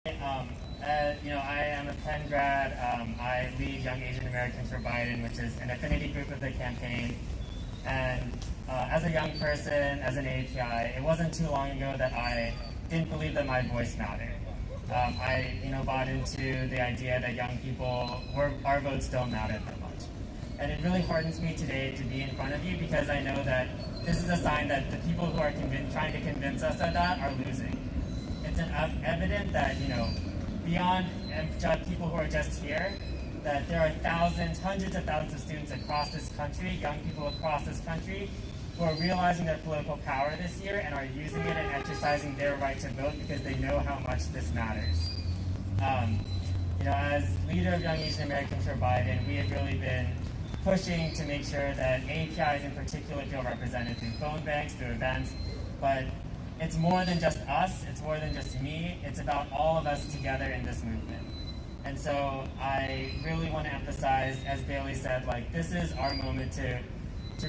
I am a Penn grad. I lead Young Asian Americans for Biden, which is an affinity group of the campaign. And as a young person, as an API, it wasn't too long ago that I didn't believe that my voice mattered. I bought into the idea that young people, our votes don't matter that much. And it really hardens me today to be in front of you because I know that this is a sign that the people who are trying to convince us of that are losing. It's evident that, beyond people who are just here, that there are thousands, hundreds of thousands of students across this country, young people across this country, who are realizing their political power this year and are using it and exercising their right to vote because they know how much this matters. As leader of Young Asian Americans for Biden, we have really been pushing to make sure that APIs in particular feel represented through phone banks, through events, but it's more than just us, it's more than just me, it's about all of us together in this movement. And so I really want to emphasize, as Bailey said, this is our moment to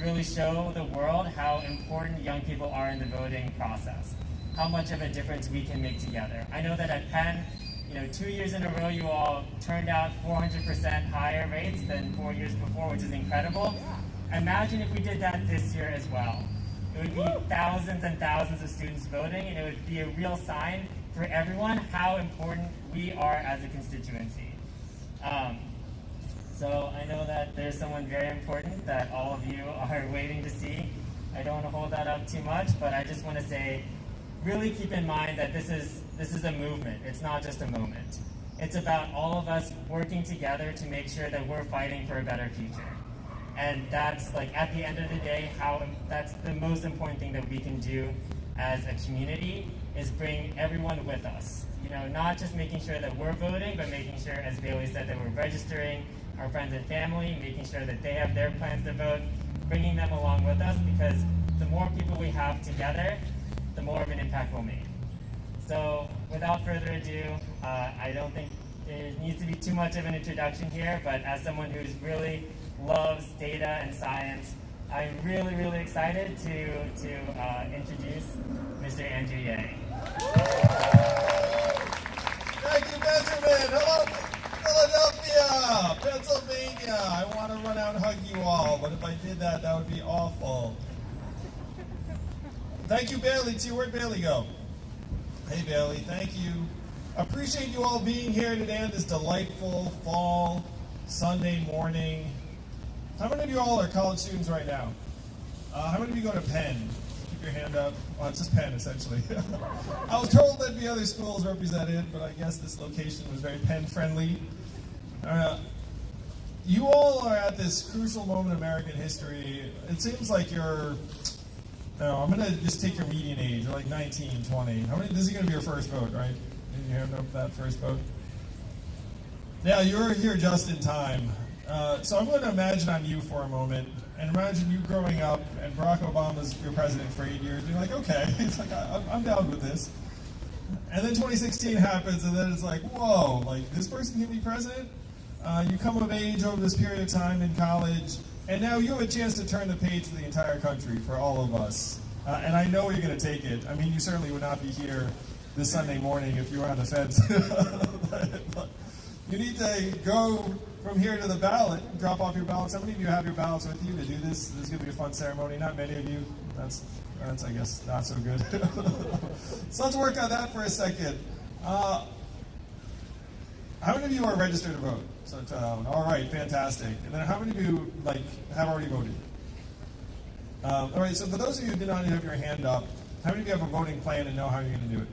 really show the world how important young people are in the voting process, how much of a difference we can make together. I know that at Penn, 2 years in a row you all turned out 400% higher rates than 4 years before, which is incredible. Imagine if we did that this year as well. It would be thousands and thousands of students voting, and it would be a real sign for everyone how important we are as a constituency. So I know that there's someone very important that all of you are waiting to see. I don't want to hold that up too much, but I just want to say, really keep in mind that this is a movement. It's not just a moment. It's about all of us working together to make sure that we're fighting for a better future. And that's at the end of the day, that's the most important thing that we can do as a community is bring everyone with us. Not just making sure that we're voting, but making sure, as Bailey said, that we're registering our friends and family, making sure that they have their plans to vote, bringing them along with us, because the more people we have together, the more of an impact we'll make. So without further ado, I don't think there needs to be too much of an introduction here, but as someone who really loves data and science, I'm really, really excited to introduce Mr. Andrew Yang. Thank you, Benjamin. Hello, Philadelphia, Pennsylvania. I want to run out and hug you all, but if I did that, that would be awful. Thank you, Bailey, too. Where'd Bailey go? Hey, Bailey, thank you. Appreciate you all being here today on this delightful fall Sunday morning. How many of you all are college students right now? How many of you go to Penn? Keep your hand up. Well, it's just Penn, essentially. I was told there'd be other schools represented, but I guess this location was very Penn-friendly. You all are at this crucial moment in American history. It seems like you're... No, I'm going to just take your median age. You're 19, 20. This is going to be your first vote, right? Did you have that first vote? Yeah, you're here just in time. So I'm going to imagine I'm you for a moment, and imagine you growing up, and Barack Obama's your president for 8 years, being like, okay, it's I'm down with this. And then 2016 happens, and then it's whoa, this person can be president? You come of age over this period of time in college, and now you have a chance to turn the page for the entire country, for all of us. And I know you're going to take it. I mean, you certainly would not be here this Sunday morning if you were on the fence. You need to go from here to the ballot, drop off your ballots. How many of you have your ballots with you to do this? This is going to be a fun ceremony. Not many of you. That's I guess, not so good. So let's work on that for a second. How many of you are registered to vote? So, all right, fantastic. And then how many of you have already voted? All right, so for those of you who did not have your hand up, how many of you have a voting plan and know how you're going to do it?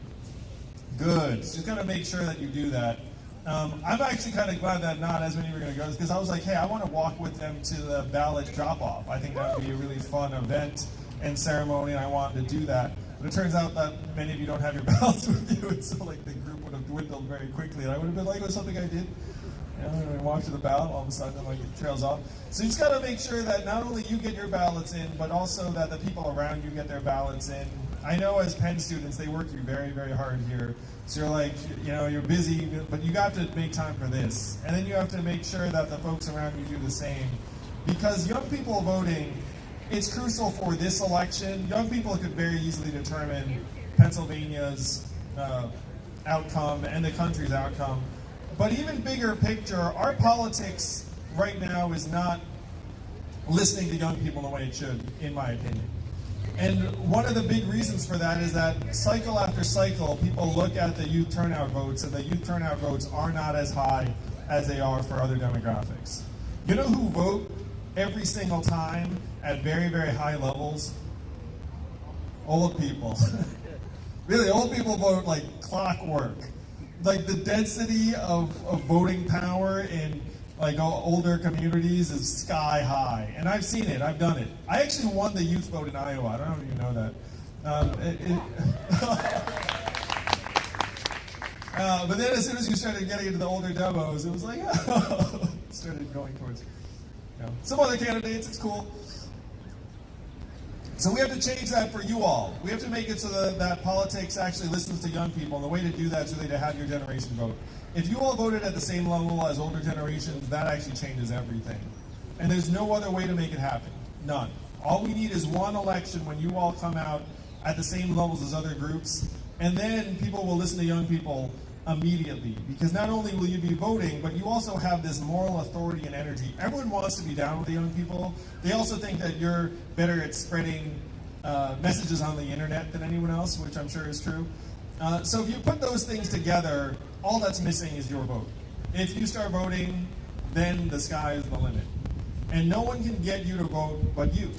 Good. So just got to make sure that you do that. I'm actually kind of glad that not as many were going to go, because I was like, hey, I want to walk with them to the ballot drop-off. I think that would be a really fun event and ceremony, and I wanted to do that. But it turns out that many of you don't have your ballots with you, and so the group would have dwindled very quickly, and I would have been like, it was something I did. And we walk to the ballot, all of a sudden it trails off. So you just got to make sure that not only you get your ballots in, but also that the people around you get their ballots in. I know as Penn students, they work you very, very hard here. So you're you're busy, but you got to make time for this. And then you have to make sure that the folks around you do the same. Because young people voting, it's crucial for this election. Young people could very easily determine Pennsylvania's outcome and the country's outcome. But even bigger picture, our politics right now is not listening to young people the way it should, in my opinion. And one of the big reasons for that is that cycle after cycle, people look at the youth turnout votes, and the youth turnout votes are not as high as they are for other demographics. You know who vote every single time at very, very high levels? Old people. Really, old people vote like clockwork. Like the density of voting power in like older communities is sky high. And I've seen it, I've done it. I actually won the youth vote in Iowa. I don't know if you know that. But then as soon as you started getting into the older demos, it was like, started going towards some other candidates, it's cool. So we have to change that for you all. We have to make it so that politics actually listens to young people, and the way to do that is really to have your generation vote. If you all voted at the same level as older generations, that actually changes everything. And there's no other way to make it happen. None. All we need is one election when you all come out at the same levels as other groups, and then people will listen to young people immediately. Because not only will you be voting, but you also have this moral authority and energy. Everyone wants to be down with the young people. They also think that you're better at spreading messages on the internet than anyone else, which I'm sure is true. So if you put those things together, all that's missing is your vote. If you start voting, then the sky is the limit. And no one can get you to vote but you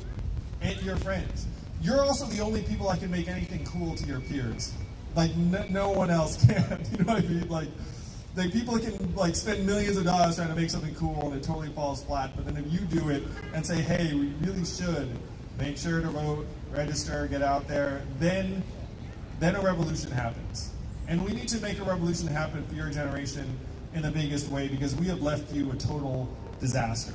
and your friends. You're also the only people that can make anything cool to your peers. Like no one else can. You know what I mean? Like people can like spend millions of dollars trying to make something cool and it totally falls flat. But then if you do it and say, hey, we really should make sure to vote, register, get out there, then a revolution happens. And we need to make a revolution happen for your generation in the biggest way, because we have left you a total disaster.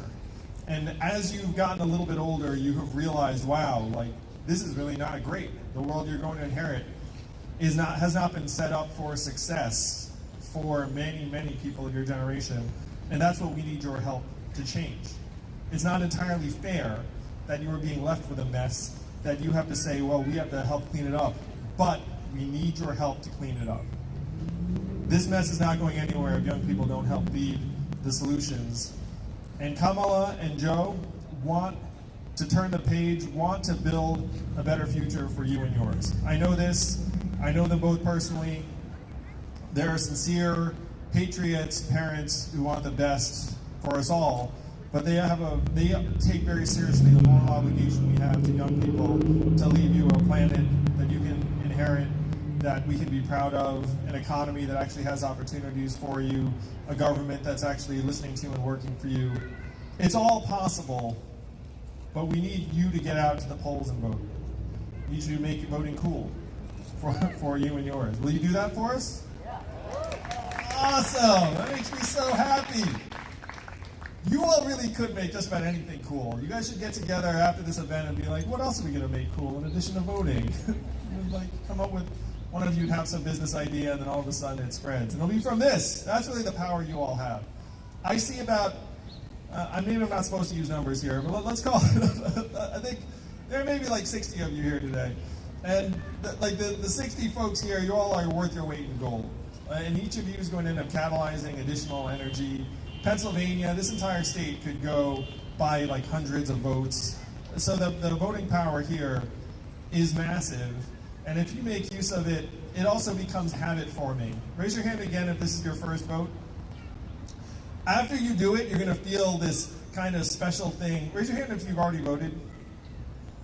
And as you've gotten a little bit older, you have realized, wow, like this is really not great. The world you're going to inherit has not been set up for success for many, many people of your generation. And that's what we need your help to change. It's not entirely fair that you are being left with a mess that you have to say, well, we have to help clean it up. But we need your help to clean it up. This mess is not going anywhere if young people don't help lead the solutions. And Kamala and Joe want to turn the page, want to build a better future for you and yours. I know this. I know them both personally. They're sincere patriots, parents who want the best for us all. But they take very seriously the moral obligation we have to young people to leave you a planet that you can inherit, that we can be proud of, an economy that actually has opportunities for you, a government that's actually listening to and working for you. It's all possible, but we need you to get out to the polls and vote. We need you to make voting cool for you and yours. Will you do that for us? Yeah. Awesome! That makes me so happy. You all really could make just about anything cool. You guys should get together after this event and be like, what else are we going to make cool in addition to voting? Like, come up with, one of you have some business idea, and then all of a sudden it spreads. And it'll be from this. That's really the power you all have. I see about, maybe I'm not supposed to use numbers here, but let's call it, I think there may be like 60 of you here today. And the 60 folks here, you all are worth your weight in gold. And each of you is going to end up catalyzing additional energy. Pennsylvania, this entire state could go by like hundreds of votes. So the voting power here is massive. And if you make use of it, it also becomes habit forming. Raise your hand again if this is your first vote. After you do it, you're going to feel this kind of special thing. Raise your hand if you've already voted.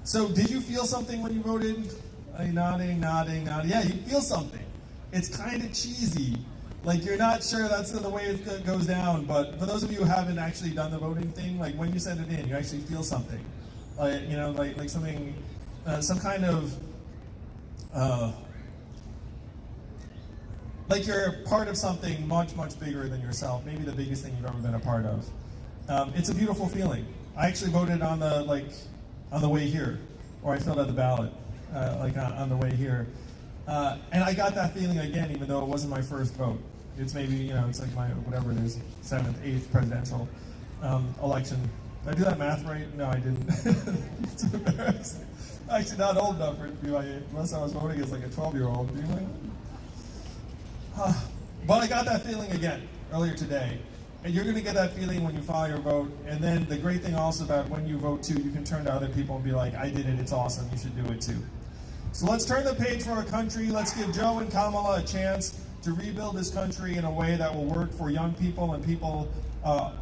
So did you feel something when you voted? Nodding. Yeah, you feel something. It's kind of cheesy. Like, you're not sure that's the way it goes down, but for those of you who haven't actually done the voting thing, like when you send it in, you actually feel something. Like something, some kind of, like you're part of something much, much bigger than yourself, maybe the biggest thing you've ever been a part of. It's a beautiful feeling. I actually voted on the way here, or I filled out the ballot, on the way here. And I got that feeling again, even though it wasn't my first vote. It's maybe, it's like my, whatever it is, 7th, 8th presidential election. Did I do that math right? No, I didn't. It's embarrassing. I'm actually not old enough for it to be my age, unless I was voting as like a 12-year-old. But I got that feeling again earlier today. And you're going to get that feeling when you file your vote. And then the great thing also about when you vote too, you can turn to other people and be like, I did it, it's awesome, you should do it too. So let's turn the page for our country. Let's give Joe and Kamala a chance to rebuild this country in a way that will work for young people and people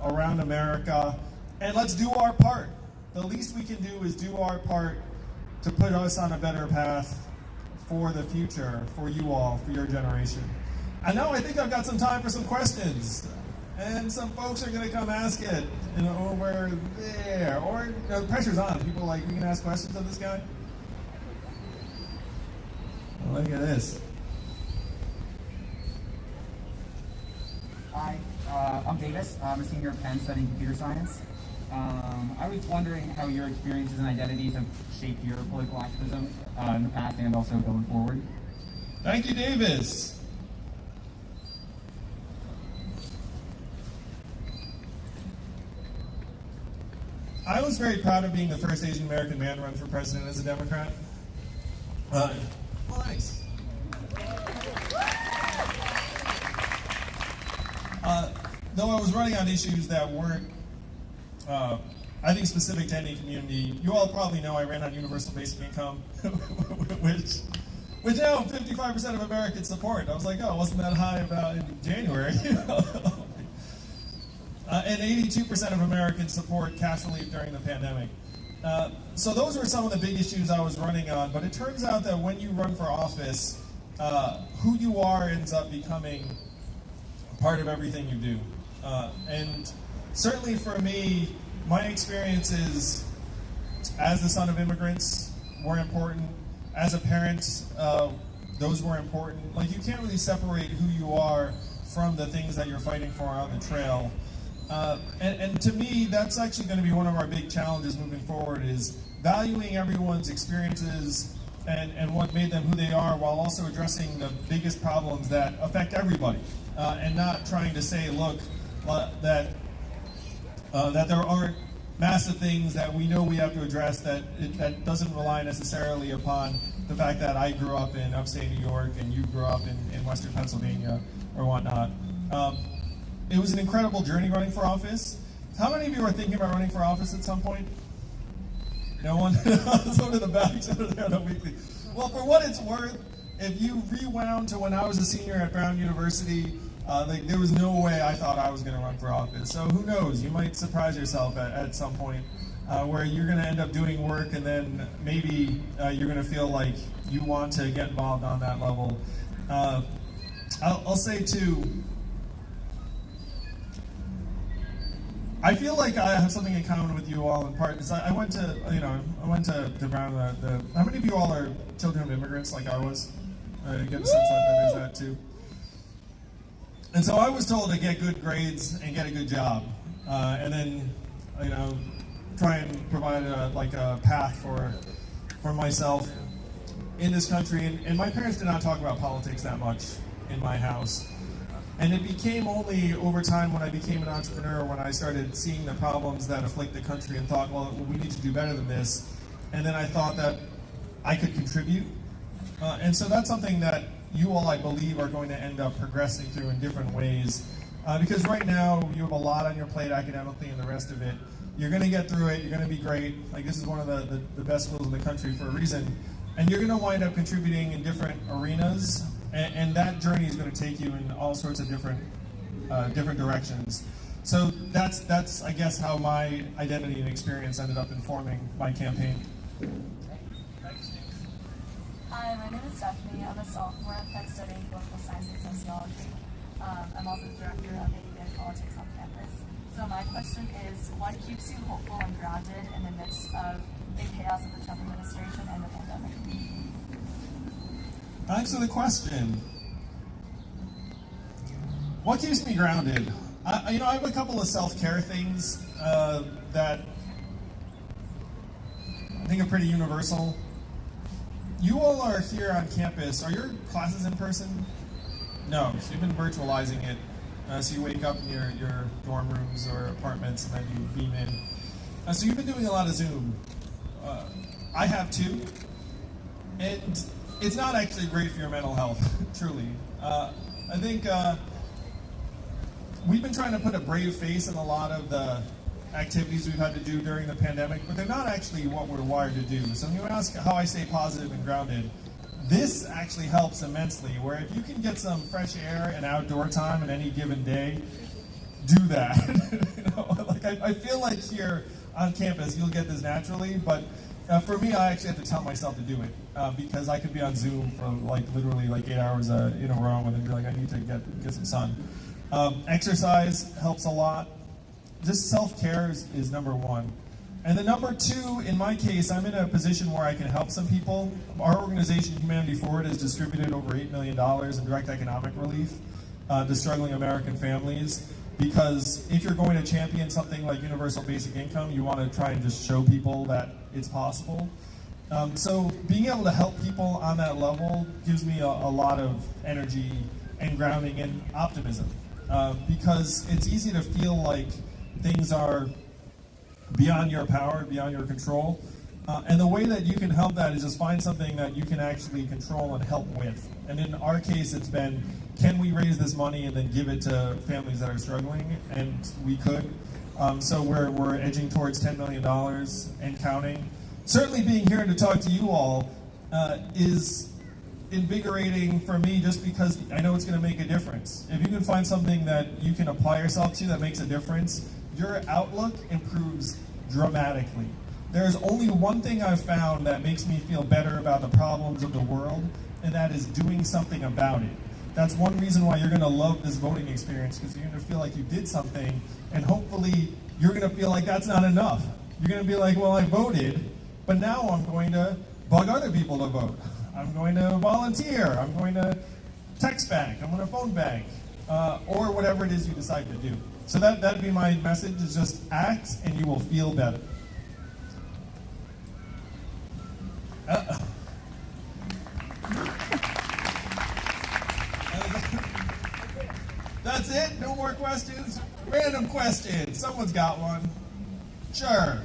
around America. And let's do our part. The least we can do is do our part to put us on a better path for the future, for you all, for your generation. I know, I think I've got some time for some questions. And some folks are going to come ask it, over there. Or, the pressure's on. People like, we can ask questions of this guy? Look at this. Hi, I'm Davis. I'm a senior at Penn studying computer science. I was wondering how your experiences and identities have shaped your political activism in the past and also going forward. Thank you, Davis. I was very proud of being the first Asian American man to run for president as a Democrat. Nice. Though I was running on issues that weren't, I think, specific to any community. You all probably know I ran on universal basic income, which now 55% of Americans support. I was like, oh, wasn't that high about in January? And 82% of Americans support cash relief during the pandemic. So those were some of the big issues I was running on. But it turns out that when you run for office, who you are ends up becoming part of everything you do. And certainly for me, my experiences as the son of immigrants were important. As a parent, those were important. Like, you can't really separate who you are from the things that you're fighting for on the trail. And to me, that's actually going to be one of our big challenges moving forward, is valuing everyone's experiences and what made them who they are, while also addressing the biggest problems that affect everybody, and not trying to say, look, that there aren't massive things that we know we have to address, that doesn't rely necessarily upon the fact that I grew up in upstate New York and you grew up in Western Pennsylvania or whatnot. It was an incredible journey running for office. How many of you are thinking about running for office at some point? No one? Some of the backs over there on a weekly. Well, for what it's worth, if you rewound to when I was a senior at Brown University, there was no way I thought I was going to run for office. So who knows? You might surprise yourself at some point where you're going to end up doing work, and then maybe you're going to feel like you want to get involved on that level. I'll say too, I feel like I have something in common with you all in part, because I went to Brown. How many of you all are children of immigrants like I was? I get the sense that there's that too. And so I was told to get good grades and get a good job, and then, try and provide a path for myself in this country. And my parents did not talk about politics that much in my house. And it became only over time, when I became an entrepreneur, when I started seeing the problems that afflict the country and thought, well, we need to do better than this. And then I thought that I could contribute. And so that's something that you all, I believe, are going to end up progressing through in different ways. Because right now, you have a lot on your plate academically and the rest of it. You're going to get through it. You're going to be great. Like, this is one of the best schools in the country for a reason. And you're going to wind up contributing in different arenas. And that journey is going to take you in all sorts of different directions. So that's I guess how my identity and experience ended up informing my campaign. Hi, my name is Stephanie. I'm a sophomore at Penn studying political science and sociology. I'm also the director of Academic Politics on campus. So my question is, what keeps you hopeful and grounded in the midst of the chaos of the Trump administration and the pandemic? Thanks for the question. What keeps me grounded? I have a couple of self-care things that I think are pretty universal. You all are here on campus. Are your classes in person? No, so you've been virtualizing it. So you wake up in your dorm rooms or apartments and then you beam in. So you've been doing a lot of Zoom. I have too. And it's not actually great for your mental health, truly. I think we've been trying to put a brave face in a lot of the activities we've had to do during the pandemic, but they're not actually what we're wired to do. So when you ask how I stay positive and grounded, this actually helps immensely, where if you can get some fresh air and outdoor time in any given day, do that. I feel like here on campus you'll get this naturally, but for me I actually have to tell myself to do it because I could be on Zoom for literally 8 hours in a row and then be like, I need to get some sun. Exercise helps a lot. Just self-care is number one. And then number two, in my case, I'm in a position where I can help some people. Our organization, Humanity Forward, has distributed over $8 million in direct economic relief to struggling American families. Because if you're going to champion something like universal basic income, you want to try and just show people that it's possible. So being able to help people on that level gives me a lot of energy and grounding and optimism. Because it's easy to feel like things are beyond your power, beyond your control. And the way that you can help that is just find something that you can actually control and help with. And in our case, it's been, can we raise this money and then give it to families that are struggling? And we could. So we're edging towards $10 million and counting. Certainly being here to talk to you all is invigorating for me just because I know it's going to make a difference. If you can find something that you can apply yourself to that makes a difference, your outlook improves dramatically. There's only one thing I've found that makes me feel better about the problems of the world, and that is doing something about it. That's one reason why you're going to love this voting experience, because you're going to feel like you did something, and hopefully you're going to feel like that's not enough. You're going to be like, well, I voted, but now I'm going to bug other people to vote. I'm going to volunteer. I'm going to text bank. I'm going to phone bank, or whatever it is you decide to do. So that'd be my message, is just act and you will feel better. That's it? No more questions? Random question. Someone's got one. Sure.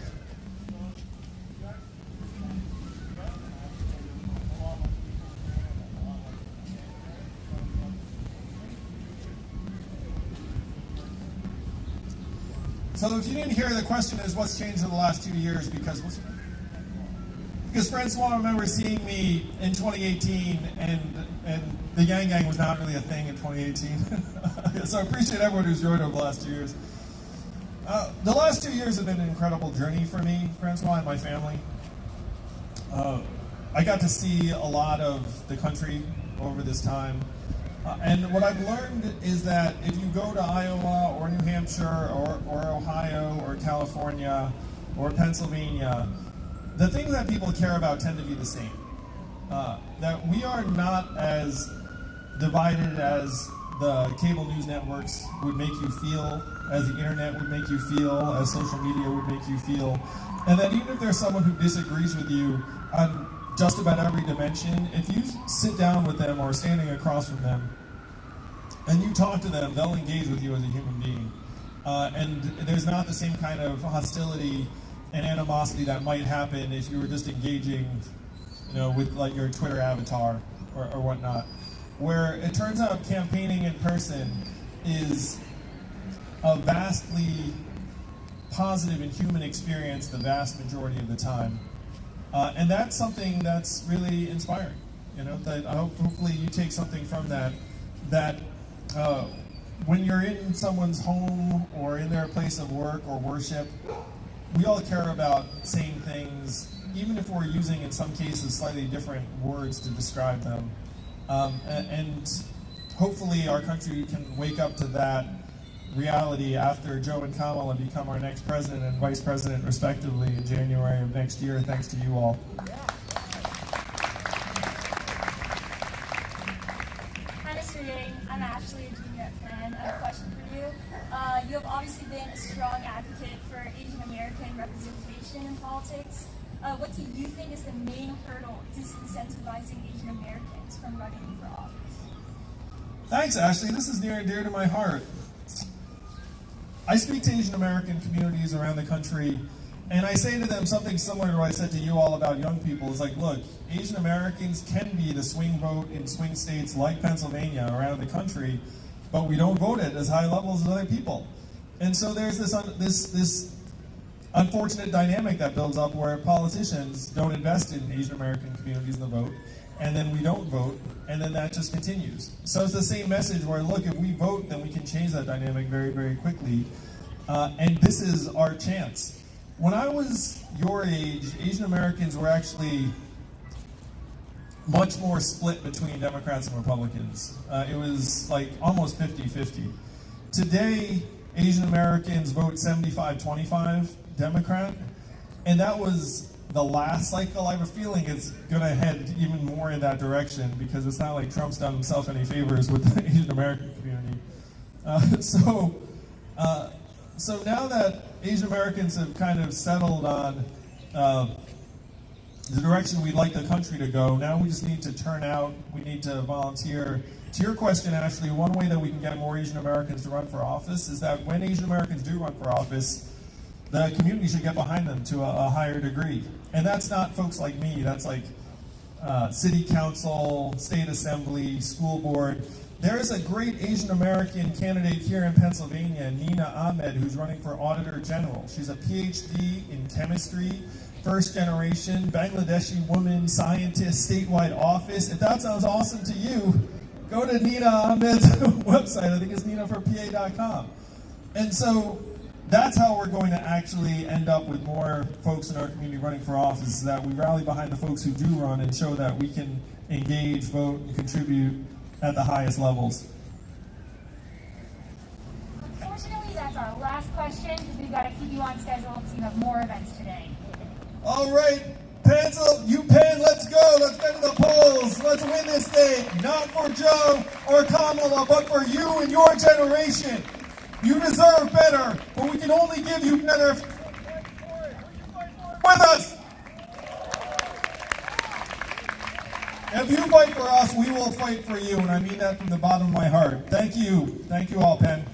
So if you didn't hear, the question is what's changed in the last 2 years, because Francois, I remember seeing me in 2018 and the Yang Gang was not really a thing in 2018. So I appreciate everyone who's joined over the last 2 years. The last 2 years have been an incredible journey for me, Francois, and my family. I got to see a lot of the country over this time. And what I've learned is that if you go to Iowa or New Hampshire or Ohio or California or Pennsylvania, the things that people care about tend to be the same. That we are not as divided as the cable news networks would make you feel, as the internet would make you feel, as social media would make you feel. And that even if there's someone who disagrees with you on just about every dimension, if you sit down with them or standing across from them and you talk to them, they'll engage with you as a human being. And there's not the same kind of hostility and animosity that might happen if you were just engaging, with like your Twitter avatar or whatnot. Where it turns out campaigning in person is a vastly positive and human experience the vast majority of the time. And that's something that's really inspiring. That I hope hopefully you take something from that when you're in someone's home or in their place of work or worship, we all care about same things, even if we're using, in some cases, slightly different words to describe them. And hopefully our country can wake up to that reality after Joe and Kamala become our next president and vice president, respectively, in January of next year, thanks to you all. Hi, Mr. Yang. I'm Ashley, a junior at Penn. I have a question for you. You have obviously been a strong advocate for Asian American representation in politics. What do you think is the main hurdle disincentivizing Asian Americans from running for office? Thanks, Ashley. This is near and dear to my heart. I speak to Asian American communities around the country And I say to them something similar to what I said to you all about young people. It's like, look, Asian Americans can be the swing vote in swing states like Pennsylvania around the country, but we don't vote at as high levels as other people. And so there's this unfortunate dynamic that builds up where politicians don't invest in Asian American communities in the vote, and then we don't vote, and then that just continues. So it's the same message where, look, if we vote, then we can change that dynamic very, very quickly. And this is our chance. When I was your age, Asian Americans were actually much more split between Democrats and Republicans. It was like almost 50-50. Today, Asian Americans vote 75-25 Democrat, and that was the last cycle. I have a feeling it's going to head even more in that direction because it's not like Trump's done himself any favors with the Asian American community. So now that Asian Americans have kind of settled on the direction we'd like the country to go, now we just need to turn out, we need to volunteer. To your question, Ashley, one way that we can get more Asian Americans to run for office is that when Asian Americans do run for office, the community should get behind them to a higher degree. And that's not folks like me, that's like city council, state assembly, school board. There is a great Asian American candidate here in Pennsylvania, Nina Ahmed, who's running for Auditor General. She's a PhD in chemistry, first generation, Bangladeshi woman, scientist, statewide office. If that sounds awesome to you, go to Nina Ahmed's website. I think it's ninaforpa.com. And so that's how we're going to actually end up with more folks in our community running for office, is that we rally behind the folks who do run and show that we can engage, vote, and contribute at the highest levels. Unfortunately, that's our last question because we've got to keep you on schedule because you have more events today. All right, UPenn, let's go. Let's get to the polls. Let's win this thing. Not for Joe or Kamala, but for you and your generation. You deserve better, but we can only give you better with us. If you fight for us, we will fight for you, and I mean that from the bottom of my heart. Thank you. Thank you all, Penn.